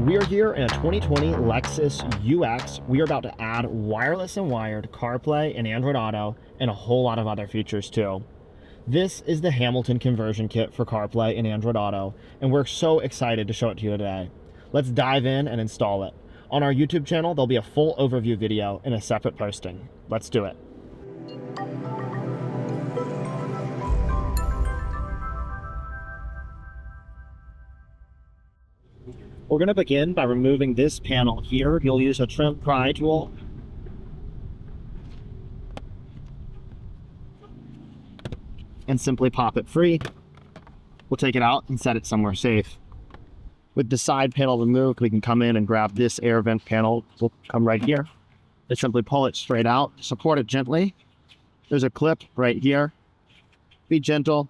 We are here in a 2020 Lexus UX. We are about to add wireless and wired CarPlay and Android Auto and a whole lot of other features too. This is the Hamilton conversion kit for CarPlay and Android Auto, and we're so excited to show it to you today. Let's dive in and install it. On our YouTube channel, there'll be a full overview video in a separate posting. Let's do it. We're going to begin by removing this panel here. You'll use a trim pry tool. And simply pop it free. We'll take it out and set it somewhere safe. With the side panel removed, we can come in and grab this air vent panel. We'll come right here. And simply pull it straight out. Support it gently. There's a clip right here. Be gentle.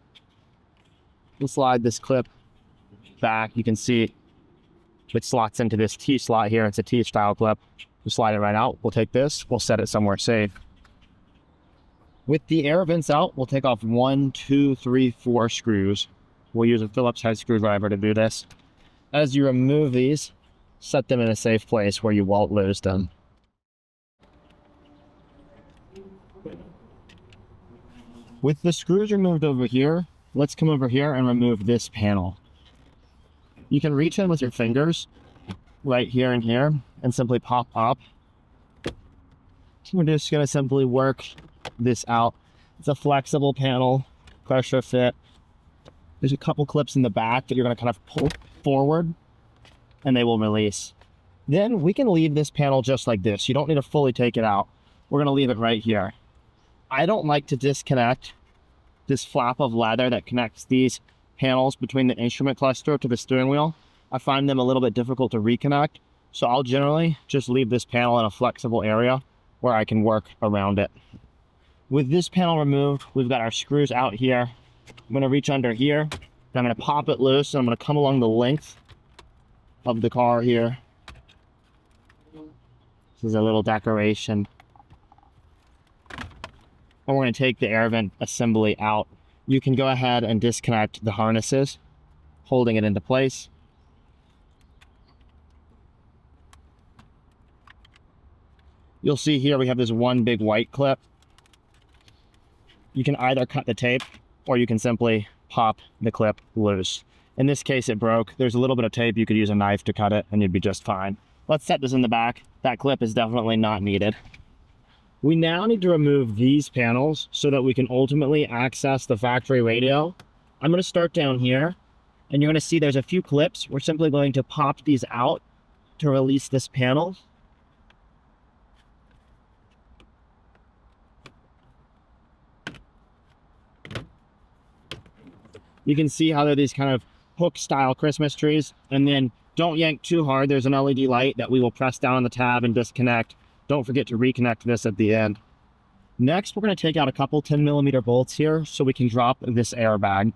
We'll slide this clip back. You can see it slots into this T slot here. It's a T style clip. We'll slide it right out. We'll take this, we'll set it somewhere safe. With the air vents out, we'll take off 1, 2, 3, 4 screws. We'll use a Phillips head screwdriver to do this. As you remove these, set them in a safe place where you won't lose them. With the screws removed over here, let's come over here and remove this panel. You can reach in with your fingers right here and here and simply pop up. We're just going to simply work this out. It's a flexible panel, pressure fit. There's a couple clips in the back that you're going to kind of pull forward and they will release. Then we can leave this panel just like this. You don't need to fully take it out. We're going to leave it right here. I don't like to disconnect this flap of leather that connects these panels between the instrument cluster to the steering wheel. I find them a little bit difficult to reconnect, so I'll generally just leave this panel in a flexible area where I can work around it. With this panel removed, we've got our screws out here. I'm going to reach under here, and I'm going to pop it loose, and I'm going to come along the length of the car here. This is a little decoration. And we're going to take the air vent assembly out. You can go ahead and disconnect the harnesses, holding it into place. You'll see here we have this one big white clip. You can either cut the tape or you can simply pop the clip loose. In this case, it broke. There's a little bit of tape. You could use a knife to cut it and you'd be just fine. Let's set this in the back. That clip is definitely not needed. We now need to remove these panels so that we can ultimately access the factory radio. I'm going to start down here, and you're going to see there's a few clips. We're simply going to pop these out to release this panel. You can see how they're these kind of hook-style Christmas trees, and then don't yank too hard. There's an LED light that we will press down on the tab and disconnect. Don't forget to reconnect this at the end. Next, we're going to take out a couple 10mm bolts here so we can drop this airbag.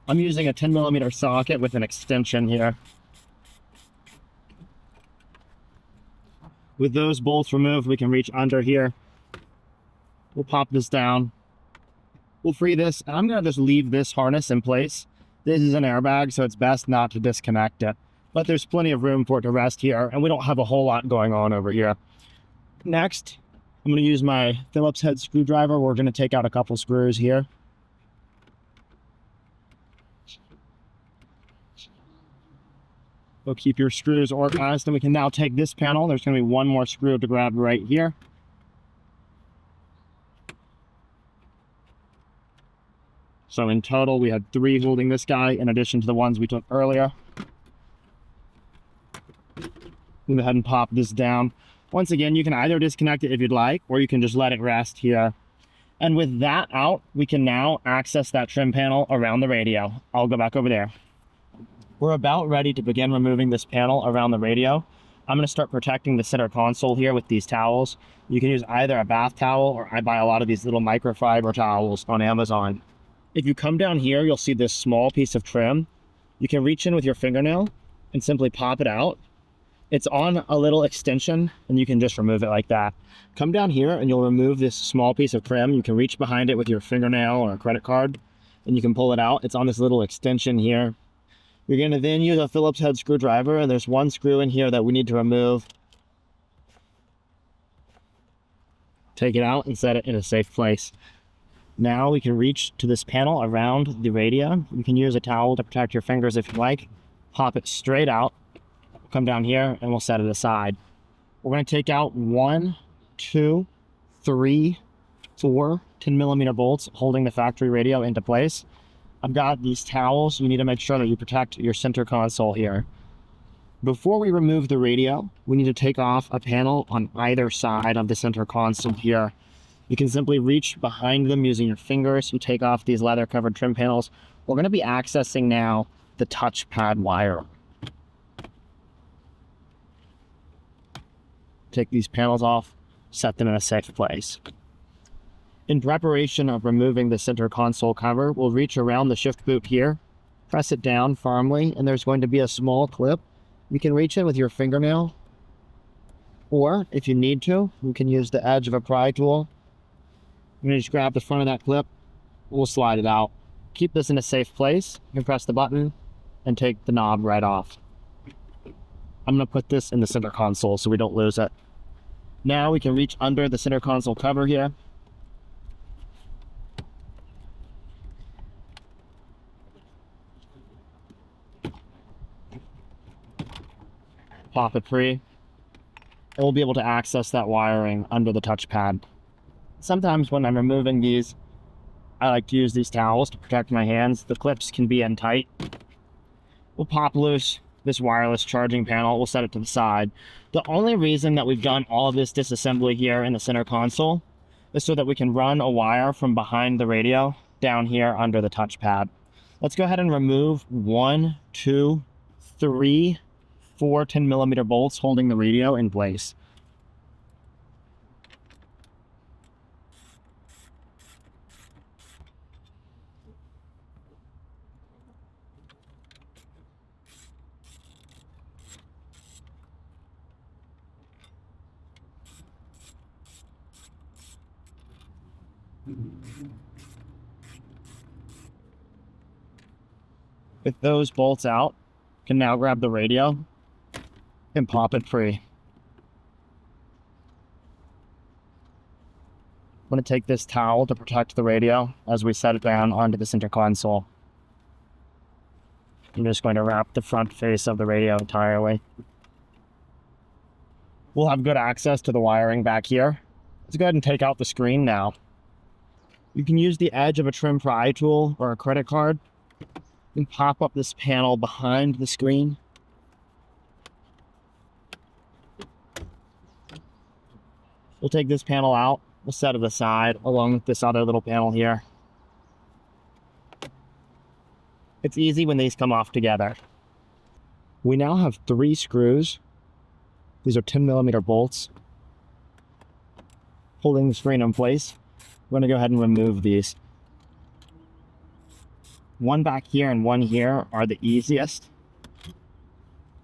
I'm using a 10mm socket with an extension here. With those bolts removed, we can reach under here. We'll pop this down. We'll free this, and I'm going to just leave this harness in place. This is an airbag, so it's best not to disconnect it. But there's plenty of room for it to rest here, and we don't have a whole lot going on over here. Next, I'm going to use my Phillips head screwdriver. We're going to take out a couple screws here. We'll keep your screws organized, and we can now take this panel. There's going to be one more screw to grab right here. So in total, we had 3 holding this guy in addition to the ones we took earlier. Go ahead and pop this down. Once again, you can either disconnect it if you'd like, or you can just let it rest here. And with that out, we can now access that trim panel around the radio. I'll go back over there. We're about ready to begin removing this panel around the radio. I'm going to start protecting the center console here with these towels. You can use either a bath towel, or I buy a lot of these little microfiber towels on Amazon. If you come down here, you'll see this small piece of trim. You can reach in with your fingernail and simply pop it out. It's on a little extension, and you can just remove it like that. Come down here and you'll remove this small piece of trim. You can reach behind it with your fingernail or a credit card and you can pull it out. It's on this little extension here. You're going to then use a Phillips head screwdriver, and there's one screw in here that we need to remove. Take it out and set it in a safe place. Now we can reach to this panel around the radio. You can use a towel to protect your fingers if you like. Pop it straight out, come down here, and we'll set it aside. We're going to take out 1, 2, 3, 4 10mm bolts holding the factory radio into place. I've got these towels. You need to make sure that you protect your center console here. Before we remove the radio, we need to take off a panel on either side of the center console here. You can simply reach behind them using your fingers. You take off these leather covered trim panels. We're going to be accessing now the touchpad wire. Take these panels off, set them in a safe place. In preparation of removing the center console cover, we'll reach around the shift boot here, press it down firmly, and there's going to be a small clip. You can reach in with your fingernail, or if you need to, you can use the edge of a pry tool. You're going to just grab the front of that clip, we'll slide it out. Keep this in a safe place. You can press the button and take the knob right off. I'm going to put this in the center console so we don't lose it. Now we can reach under the center console cover here. Pop it free, and we'll be able to access that wiring under the touchpad. Sometimes when I'm removing these, I like to use these towels to protect my hands. The clips can be in tight. We'll pop loose this wireless charging panel. We'll set it to the side. The only reason that we've done all of this disassembly here in the center console is so that we can run a wire from behind the radio down here under the touchpad. Let's go ahead and remove 1, 2, 3, 4 10mm bolts holding the radio in place. With those bolts out, you can now grab the radio and pop it free. I'm going to take this towel to protect the radio as we set it down onto the center console. I'm just going to wrap the front face of the radio entirely. We'll have good access to the wiring back here. Let's go ahead and take out the screen now. You can use the edge of a trim pry tool or a credit card and pop up this panel behind the screen. We'll take this panel out, we'll set it aside along with this other little panel here. It's easy when these come off together. We now have 3 screws. These are 10mm bolts holding the screen in place. We're going to go ahead and remove these. One back here and one here are the easiest.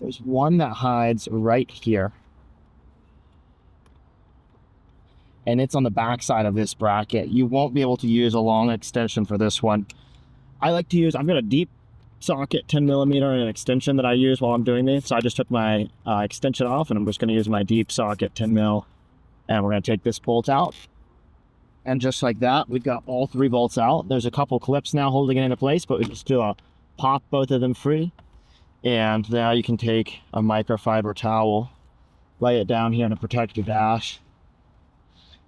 There's one that hides right here, and it's on the back side of this bracket. You won't be able to use a long extension for this one. I like to use, I've got a deep socket 10mm and an extension that I use while I'm doing this. So I just took my extension off, and I'm just going to use my deep socket 10mm, and we're going to take this bolt out. And just like that, we've got all 3 bolts out. There's a couple clips now holding it into place, but we just do a pop both of them free. And now you can take a microfiber towel, lay it down here to protect your dash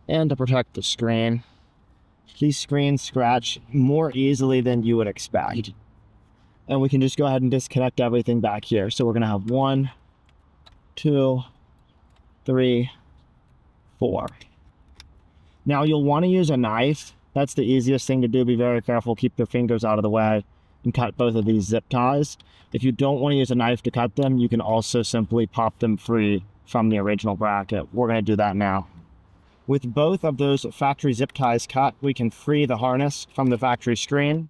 and to protect the screen. These screens scratch more easily than you would expect. And we can just go ahead and disconnect everything back here. So we're going to have 1, 2, 3, 4. Now you'll want to use a knife. That's the easiest thing to do. Be very careful, keep your fingers out of the way, and cut both of these zip ties. If you don't want to use a knife to cut them, you can also simply pop them free from the original bracket. We're going to do that now. With both of those factory zip ties cut, we can free the harness from the factory screen.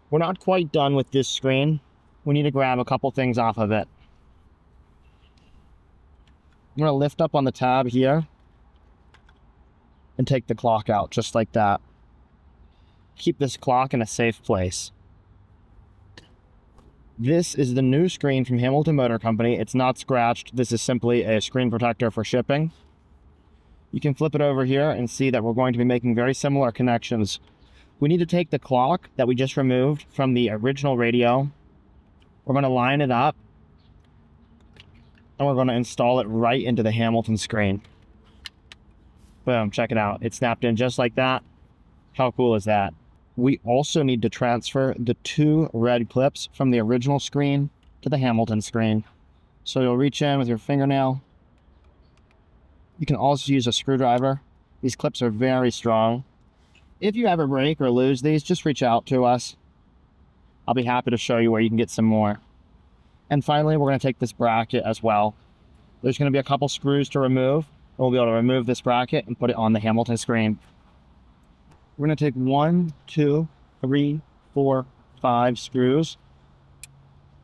We're not quite done with this screen. We need to grab a couple things off of it. I'm going to lift up on the tab here and take the clock out just like that. Keep this clock in a safe place. This is the new screen from Hamilton Motor Company. It's not scratched. This is simply a screen protector for shipping. You can flip it over here and see that we're going to be making very similar connections. We need to take the clock that we just removed from the original radio. We're going to line it up, and we're going to install it right into the Hamilton screen. Boom, check it out. It snapped in just like that. How cool is that? We also need to transfer the 2 red clips from the original screen to the Hamilton screen. So you'll reach in with your fingernail. You can also use a screwdriver. These clips are very strong. If you ever break or lose these, just reach out to us. I'll be happy to show you where you can get some more. And finally, we're going to take this bracket as well. There's going to be a couple screws to remove. And we'll be able to remove this bracket and put it on the Hamilton screen. We're going to take 1, 2, 3, 4, 5 screws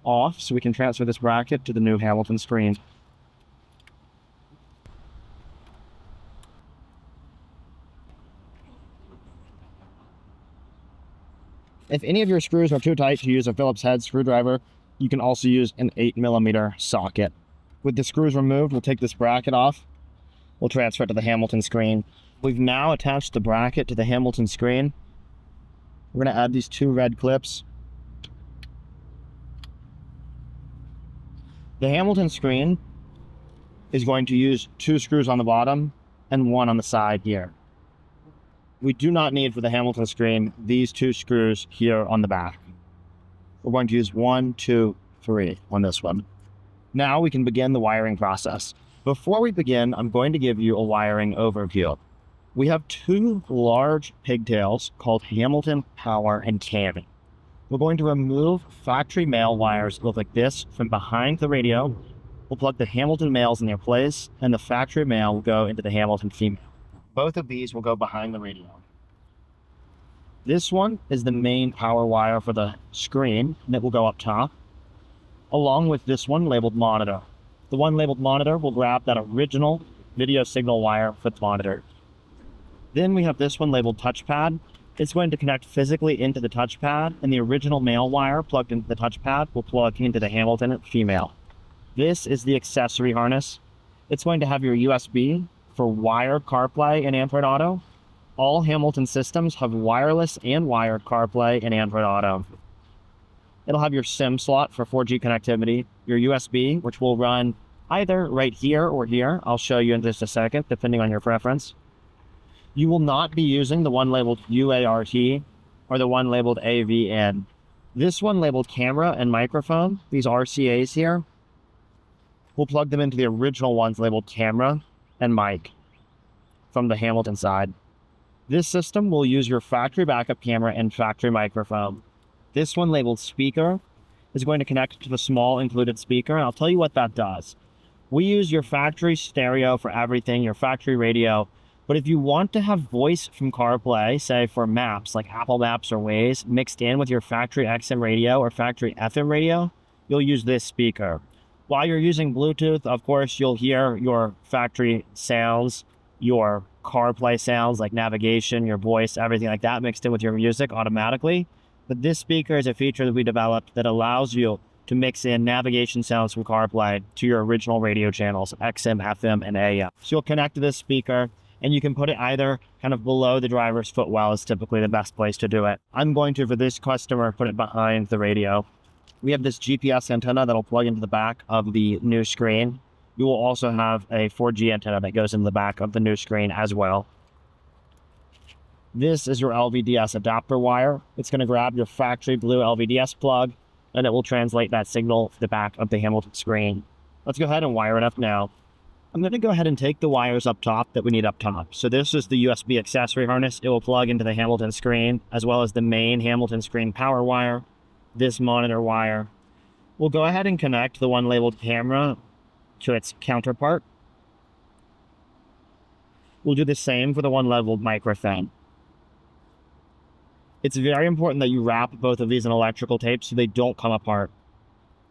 off so we can transfer this bracket to the new Hamilton screen. If any of your screws are too tight to use a Phillips head screwdriver, you can also use an 8mm socket. With the screws removed, we'll take this bracket off. We'll transfer it to the Hamilton screen. We've now attached the bracket to the Hamilton screen. We're going to add these 2 red clips. The Hamilton screen is going to use 2 screws on the bottom and 1 on the side here. We do not need for the Hamilton screen these 2 screws here on the back. We're going to use 1, 2, 3 on this one. Now we can begin the wiring process. Before we begin, I'm going to give you a wiring overview. We have 2 large pigtails called Hamilton Power and Cami. We're going to remove factory male wires that look like this from behind the radio. We'll plug the Hamilton males in their place, and the factory male will go into the Hamilton female. Both of these will go behind the radio. This one is the main power wire for the screen, and it will go up top, along with this one labeled monitor. The one labeled monitor will grab that original video signal wire for the monitor. Then we have this one labeled touchpad. It's going to connect physically into the touchpad, and the original male wire plugged into the touchpad will plug into the Hamilton female. This is the accessory harness. It's going to have your USB for wired CarPlay and Android Auto. All Hamilton systems have wireless and wired CarPlay and Android Auto. It'll have your SIM slot for 4G connectivity, your USB, which will run either right here or here. I'll show you in just a second, depending on your preference. You will not be using the one labeled UART or the one labeled AVN. This one labeled camera and microphone, these RCAs here, we'll plug them into the original ones labeled camera and mic from the Hamilton side. This system will use your factory backup camera and factory microphone. This one labeled speaker is going to connect to the small included speaker, and I'll tell you what that does. We use your factory stereo for everything, your factory radio, but if you want to have voice from CarPlay, say for maps like Apple Maps or Waze, mixed in with your factory XM radio or factory FM radio, you'll use this speaker. While you're using Bluetooth, of course, you'll hear your factory sounds, your CarPlay sounds like navigation, your voice, everything like that mixed in with your music automatically. But this speaker is a feature that we developed that allows you to mix in navigation sounds from CarPlay to your original radio channels, XM, FM, and AM. So you'll connect to this speaker, and you can put it either kind of below the driver's footwell is typically the best place to do it. I'm going to, for this customer, put it behind the radio. We have this GPS antenna that'll plug into the back of the new screen. You will also have a 4G antenna that goes in the back of the new screen as well. This is your LVDS adapter wire. It's going to grab your factory blue LVDS plug, and it will translate that signal to the back of the Hamilton screen. Let's go ahead and wire it up now. I'm going to go ahead and take the wires up top that we need up top. So this is the USB accessory harness. It will plug into the Hamilton screen, as well as the main Hamilton screen power wire, this monitor wire. We'll go ahead and connect the one labeled camera to its counterpart. We'll do the same for the one labeled microphone. It's very important that you wrap both of these in electrical tape so they don't come apart.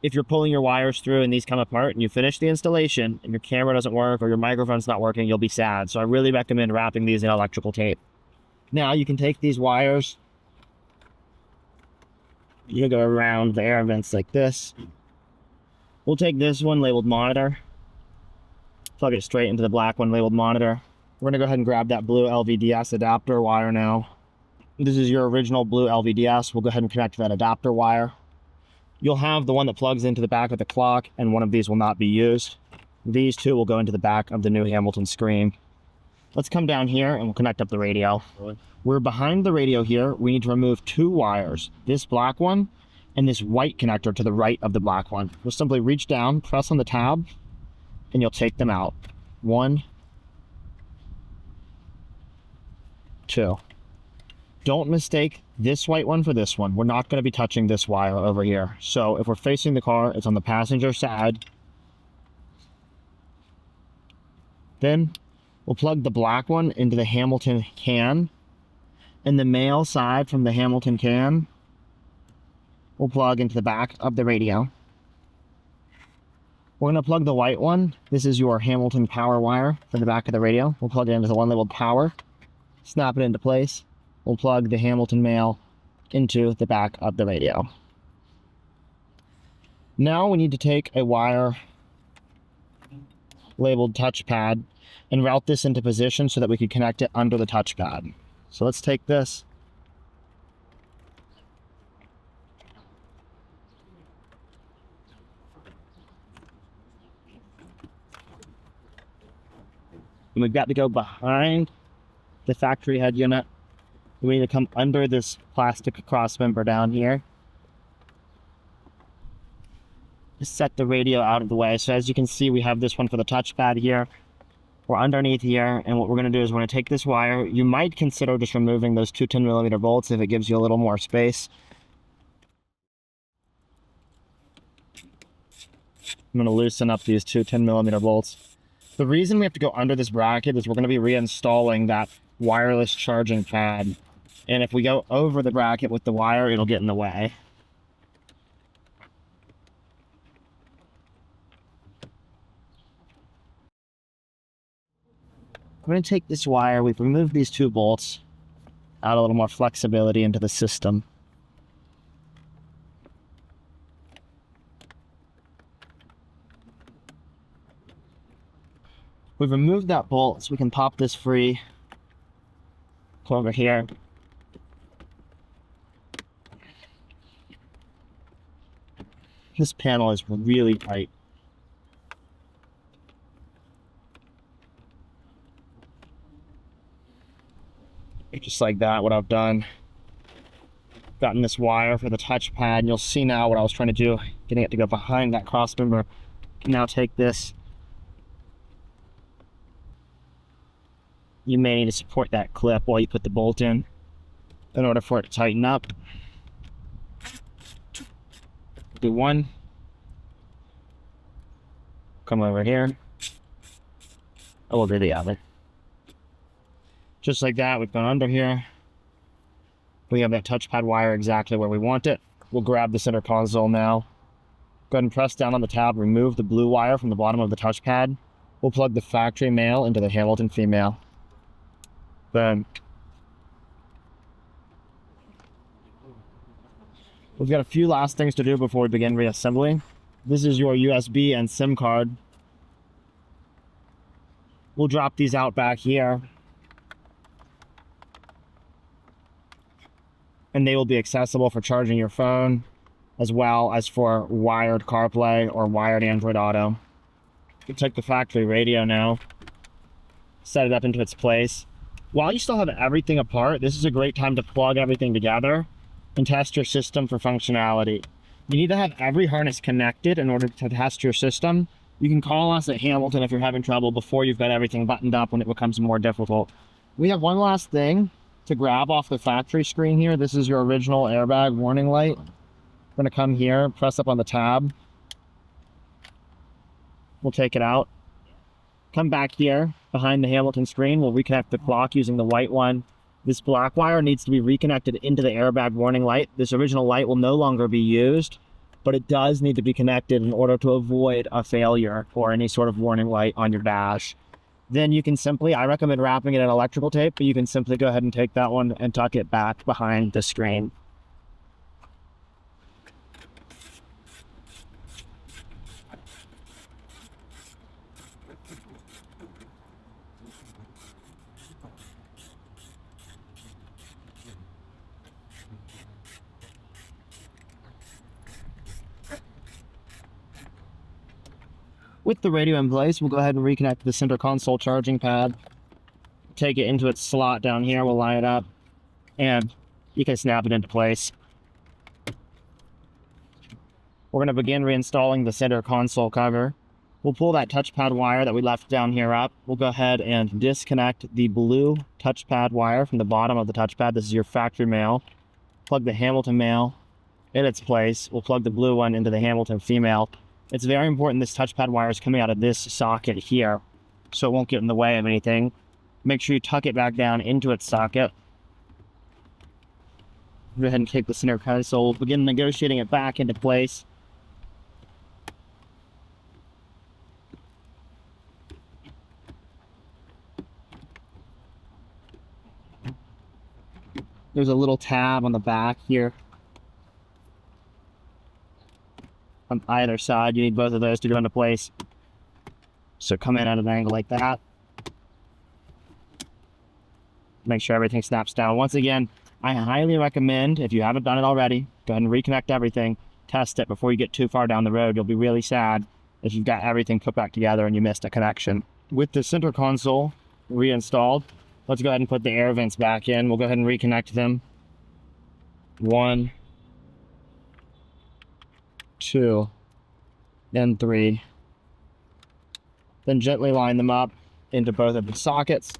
If you're pulling your wires through and these come apart and you finish the installation and your camera doesn't work or your microphone's not working, you'll be sad. So I really recommend wrapping these in electrical tape. Now you can take these wires, You go around the air vents like this. We'll take this one labeled monitor, plug it straight into the black one labeled monitor. We're gonna go ahead and grab that blue LVDS adapter wire now. This is your original blue LVDS. We'll go ahead and connect that adapter wire. You'll have the one that plugs into the back of the clock, and one of these will not be used. These two will go into the back of the new Hamilton screen. Let's come down here and we'll connect up the radio. We're behind the radio here. We need to remove two wires, this black one and this white connector to the right of the black one. We'll simply reach down, press on the tab, and you'll take them out. 1, 2. Don't mistake this white one for this one. We're not going to be touching this wire over here. So if we're facing the car, it's on the passenger side. Then we'll plug the black one into the Hamilton can, and the male side from the Hamilton can we'll plug into the back of the radio. We're going to plug the white one. This is your Hamilton power wire for the back of the radio. We'll plug it into the one labeled power, snap it into place. We'll plug the Hamilton male into the back of the radio. Now we need to take a wire labeled touchpad and route this into position so that we can connect it under the touchpad. So let's take this. And we've got to go behind the factory head unit. We need to come under this plastic cross member down here. Just set the radio out of the way. So as you can see, we have this one for the touchpad here. We're underneath here, and what we're going to do is we're going to take this wire. You might consider just removing those two 10mm bolts if it gives you a little more space. I'm going to loosen up these two 10mm bolts. The reason we have to go under this bracket is we're going to be reinstalling that wireless charging pad. And if we go over the bracket with the wire, it'll get in the way. I'm going to take this wire. We've removed these two bolts, add a little more flexibility into the system. We've removed that bolt, so we can pop this free. Come over here. This panel is really tight. Just like that, what I've done. Gotten this wire for the touchpad, and you'll see now what I was trying to do, getting it to go behind that cross member. Can now take this. You may need to support that clip while you put the bolt in order for it to tighten up. Do one. Come over here. And we'll do the other. Just like that, we've gone under here. We have that touchpad wire exactly where we want it. We'll grab the center console now. Go ahead and press down on the tab, remove the blue wire from the bottom of the touchpad. We'll plug the factory male into the Hamilton female. Then we've got a few last things to do before we begin reassembly. This is your USB and SIM card. We'll drop these out back here, and they will be accessible for charging your phone, as well as for wired CarPlay or wired Android Auto. You can take the factory radio now, set it up into its place. While you still have everything apart, this is a great time to plug everything together and test your system for functionality. You need to have every harness connected in order to test your system. You can call us at Hamilton if you're having trouble before you've got everything buttoned up when it becomes more difficult. We have one last thing to grab off the factory screen here. This is your original airbag warning light. I'm going to come here, press up on the tab. We'll take it out. Come back here behind the Hamilton screen. We'll reconnect the clock using the white one. This black wire needs to be reconnected into the airbag warning light. This original light will no longer be used, but it does need to be connected in order to avoid a failure or any sort of warning light on your dash. Then you can simply, I recommend wrapping it in electrical tape, but you can simply go ahead and take that one and tuck it back behind the screen. With the radio in place, we'll go ahead and reconnect the center console charging pad. Take it into its slot down here, we'll line it up, and you can snap it into place. We're going to begin reinstalling the center console cover. We'll pull that touchpad wire that we left down here up. We'll go ahead and disconnect the blue touchpad wire from the bottom of the touchpad. This is your factory male. Plug the Hamilton male in its place. We'll plug the blue one into the Hamilton female. It's very important this touchpad wire is coming out of this socket here, so it won't get in the way of anything. Make sure you tuck it back down into its socket. Go ahead and take the center console. Begin negotiating it back into place. There's a little tab on the back here. On either side, you need both of those to go into place. So come in at an angle like that. Make sure everything snaps down. Once again, I highly recommend, if you haven't done it already, go ahead and reconnect everything. Test it before you get too far down the road. You'll be really sad if you've got everything put back together and you missed a connection. With the center console reinstalled, let's go ahead and put the air vents back in. We'll go ahead and reconnect them. 1, 2, and 3. Then gently line them up into both of the sockets.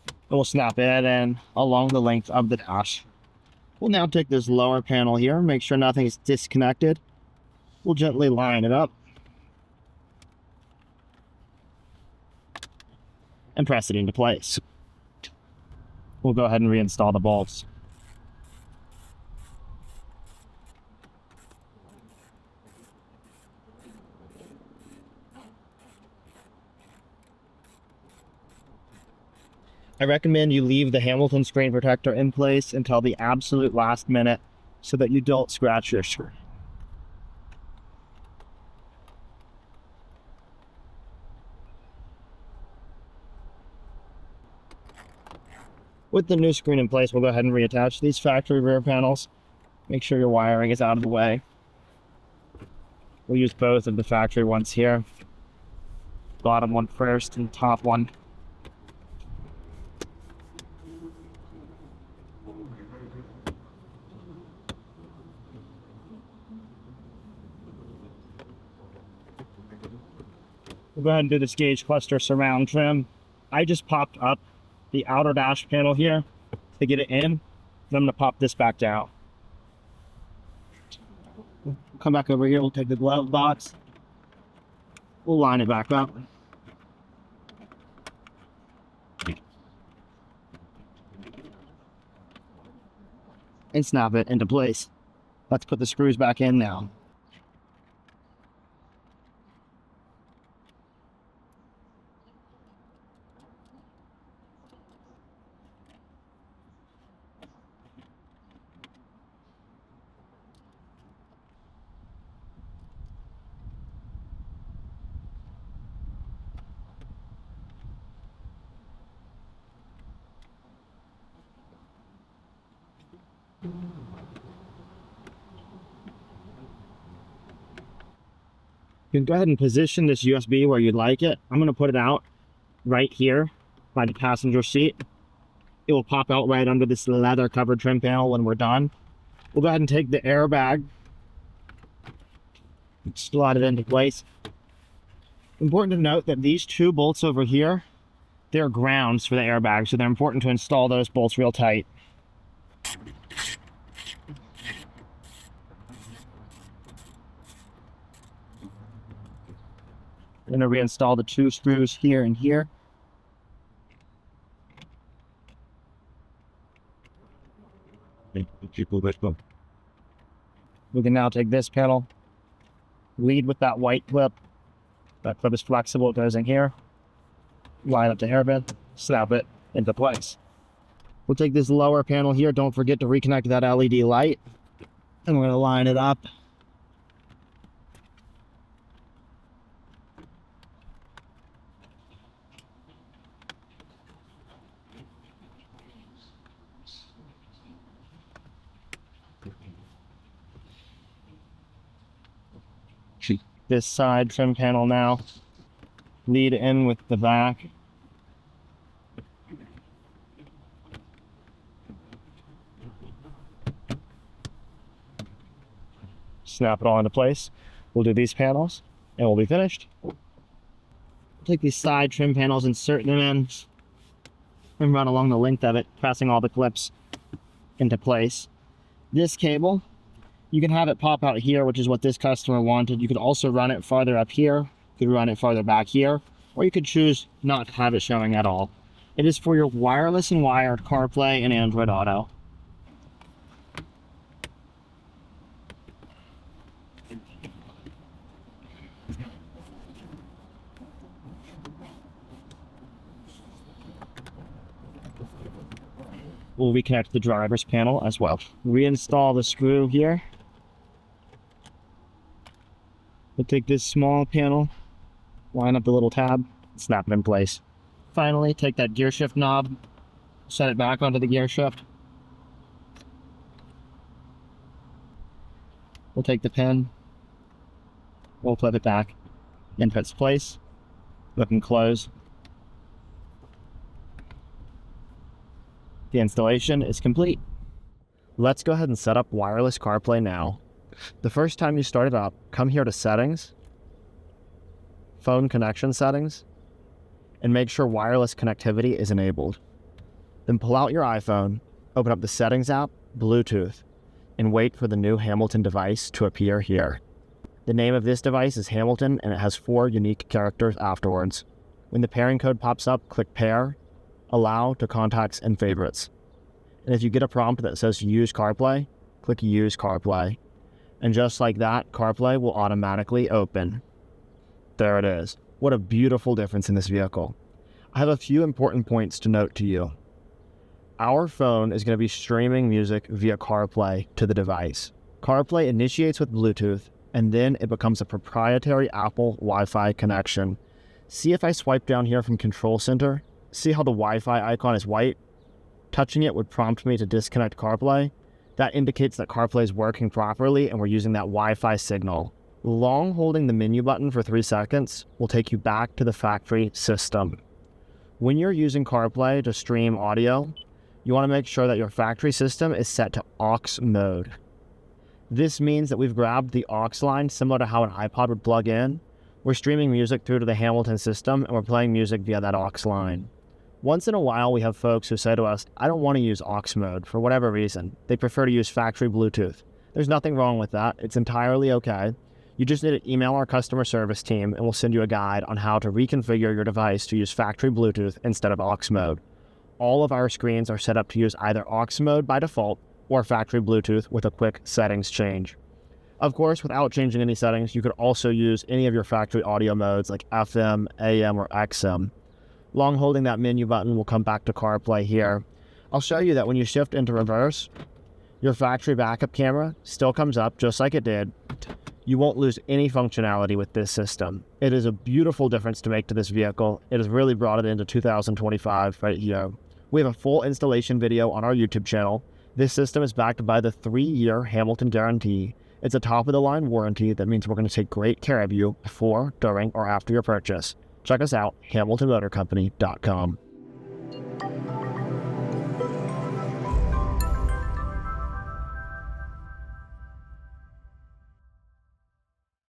And we'll snap it in along the length of the dash. We'll now take this lower panel here, make sure nothing is disconnected. We'll gently line it up and press it into place. We'll go ahead and reinstall the bolts. I recommend you leave the Hamilton screen protector in place until the absolute last minute so that you don't scratch your screen. With the new screen in place, we'll go ahead and reattach these factory rear panels. Make sure your wiring is out of the way. We'll use both of the factory ones here. Bottom one first and top one. We'll go ahead and do this gauge cluster surround trim. I just popped up the outer dash panel here to get it in, and I'm going to pop this back down. We'll come back over here, we'll take the glove box, we'll line it back up. And snap it into place. Let's put the screws back in now. You can go ahead and position this USB where you'd like it. I'm going to put it out right here by the passenger seat. It will pop out right under this leather covered trim panel when we're done. We'll go ahead and take the airbag, slide it into place. Important to note that these two bolts over here, they're grounds for the airbag, so they're important to install those bolts real tight. I'm going to reinstall the two screws here and here. We can now take this panel, lead with that white clip. That clip is flexible, it goes in here. Line up the air vent, snap it into place. We'll take this lower panel here, don't forget to reconnect that LED light. And we're going to line it up. this side trim panel now, lead in with the back. Snap it all into place. We'll do these panels and we'll be finished. Take these side trim panels, insert them in, and run along the length of it, pressing all the clips into place. This cable, you can have it pop out here, which is what this customer wanted. You could also run it farther up here, you could run it farther back here, or you could choose not to have it showing at all. It is for your wireless and wired CarPlay and Android Auto. We'll reconnect the driver's panel as well. Reinstall the screw here. We'll take this small panel, line up the little tab, snap it in place. Finally, take that gear shift knob, set it back onto the gear shift. We'll take the pin, we'll flip it back into its place, look and close. The installation is complete. Let's go ahead and set up wireless CarPlay now. The first time you start it up, come here to Settings, Phone Connection Settings, and make sure wireless connectivity is enabled. Then pull out your iPhone, open up the Settings app, Bluetooth, and wait for the new Hamilton device to appear here. The name of this device is Hamilton, and it has 4 unique characters afterwards. When the pairing code pops up, click Pair, Allow to Contacts and Favorites. And if you get a prompt that says Use CarPlay, click Use CarPlay. And just like that, CarPlay will automatically open. There it is. What a beautiful difference in this vehicle. I have a few important points to note to you. Our phone is going to be streaming music via CarPlay to the device. CarPlay initiates with Bluetooth, and then it becomes a proprietary Apple Wi-Fi connection. See if I swipe down here from Control Center? See how the Wi-Fi icon is white? Touching it would prompt me to disconnect CarPlay. That indicates that CarPlay is working properly and we're using that Wi-Fi signal. Long holding the menu button for 3 seconds will take you back to the factory system. When you're using CarPlay to stream audio, you want to make sure that your factory system is set to aux mode. This means that we've grabbed the aux line similar to how an iPod would plug in. We're streaming music through to the Hamilton system and we're playing music via that aux line. Once in a while, we have folks who say to us, I don't want to use aux mode for whatever reason. They prefer to use factory Bluetooth. There's nothing wrong with that. It's entirely okay. You just need to email our customer service team and we'll send you a guide on how to reconfigure your device to use factory Bluetooth instead of aux mode. All of our screens are set up to use either aux mode by default or factory Bluetooth with a quick settings change. Of course, without changing any settings, you could also use any of your factory audio modes like FM, AM, or XM. Long holding that menu button will come back to CarPlay here. I'll show you that when you shift into reverse, your factory backup camera still comes up just like it did. You won't lose any functionality with this system. It is a beautiful difference to make to this vehicle. It has really brought it into 2025 right here. We have a full installation video on our YouTube channel. This system is backed by the 3-year Hamilton guarantee. It's a top-of-the-line warranty that means we're going to take great care of you before, during, or after your purchase. Check us out, HamiltonMotorCompany.com.